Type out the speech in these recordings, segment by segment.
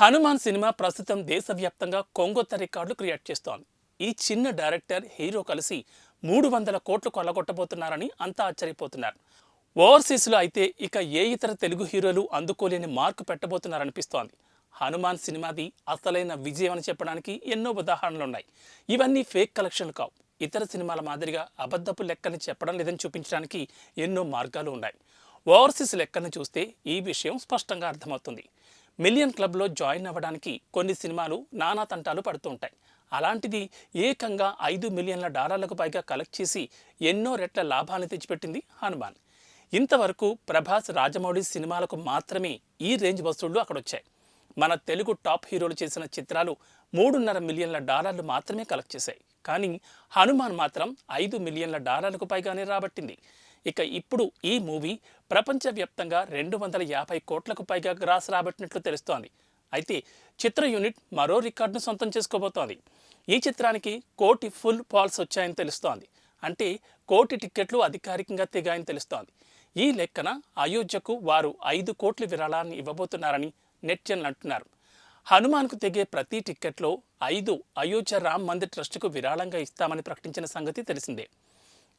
Hanuman cinema ప్రస్తుతం దేశవ్యాప్తంగా కొంగొత్త రికార్డులు క్రియేట్ చేస్తోంది. ఈ చిన్న డైరెక్టర్ హీరో కలిసి 300 కోట్లు కొల్లగొట్టబోతున్నారని అంతా ఆశ్చర్యపోతున్నారు. ఓవర్సీస్లో అయితే ఇక ఏ ఇతర తెలుగు హీరోలు అందుకోలేని మార్కు పెట్టబోతున్నారనిపిస్తోంది. హనుమాన్ సినిమాది అసలైన విజయం అని చెప్పడానికి ఎన్నో ఉదాహరణలున్నాయి. ఇవన్నీ ఫేక్ కలెక్షన్లు కావు. ఇతర సినిమాల మాదిరిగా అబద్ధపు లెక్కని చెప్పడం లేదని చూపించడానికి ఎన్నో మార్గాలు ఉన్నాయి. ఓవర్సీస్ లెక్కను చూస్తే ఈ విషయం స్పష్టంగా అర్థమవుతుంది. మిలియన్ క్లబ్లో జాయిన్ అవ్వడానికి కొన్ని సినిమాలు నానా తంటాలు పడుతూ ఉంటాయి. అలాంటిది ఏకంగా $5 మిలియన్ల పైగా కలెక్ట్ చేసి ఎన్నో రెట్ల లాభాన్ని తెచ్చిపెట్టింది హనుమాన్. ఇంతవరకు ప్రభాస్, రాజమౌళి సినిమాలకు మాత్రమే ఈ రేంజ్ వసూళ్లు అక్కడొచ్చాయి. మన తెలుగు టాప్ హీరోలు చేసిన చిత్రాలు $3.5 మిలియన్ల మాత్రమే కలెక్ట్ చేశాయి. కానీ హనుమాన్ మాత్రం $5 మిలియన్ల పైగానే రాబట్టింది. ఇక ఇప్పుడు ఈ మూవీ ప్రపంచవ్యాప్తంగా 250 కోట్లకు పైగా గ్రాస్ రాబట్టినట్లు తెలుస్తోంది. అయితే చిత్ర యూనిట్ మరో రికార్డును సొంతం చేసుకోబోతోంది. ఈ చిత్రానికి 1 కోటి ఫుల్ ఫాల్స్ వచ్చాయని తెలుస్తోంది. అంటే 1 కోటి టిక్కెట్లు అధికారికంగా తెగాయని తెలుస్తోంది. ఈ లెక్కన అయోధ్యకు వారు 5 కోట్ల విరాళాన్ని ఇవ్వబోతున్నారని నెటిజన్లు అంటున్నారు. హనుమాన్కు తెగే ప్రతి టిక్కెట్లో 5 అయోధ్య రామ్ మందిర్ ట్రస్టుకు విరాళంగా ఇస్తామని ప్రకటించిన సంగతి తెలిసిందే.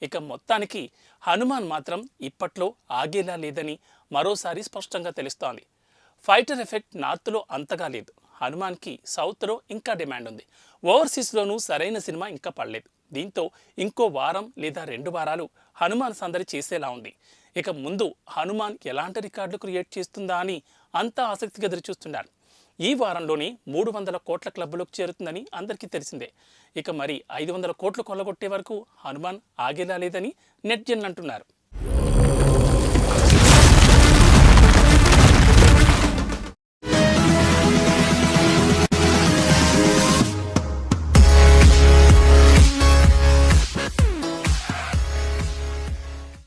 ఇక మొత్తానికి హనుమాన్ మాత్రం ఇప్పట్లో ఆగేలా లేదని మరోసారి స్పష్టంగా తెలుస్తోంది. ఫైటర్ ఎఫెక్ట్ నార్త్లో అంతగా లేదు. హనుమాన్కి సౌత్లో ఇంకా డిమాండ్ ఉంది. ఓవర్సీస్లోనూ సరైన సినిమా ఇంకా పడలేదు. దీంతో ఇంకో వారం లేదా 2 వారాలు హనుమాన్ సందడి చేసేలా ఉంది. ఇక ముందు హనుమాన్ ఎలాంటి రికార్డులు క్రియేట్ చేస్తుందా అని అంతా ఆసక్తిగా ఎదురుచూస్తున్నారు. ఈ వారంలోనే 300 కోట్ల క్లబ్లోకి చేరుతుందని అందరికీ తెలిసిందే. ఇక మరి 500 కోట్లు కొల్లగొట్టే వరకు హనుమాన్ ఆగేలా లేదని నెటిజన్లు అంటున్నారు.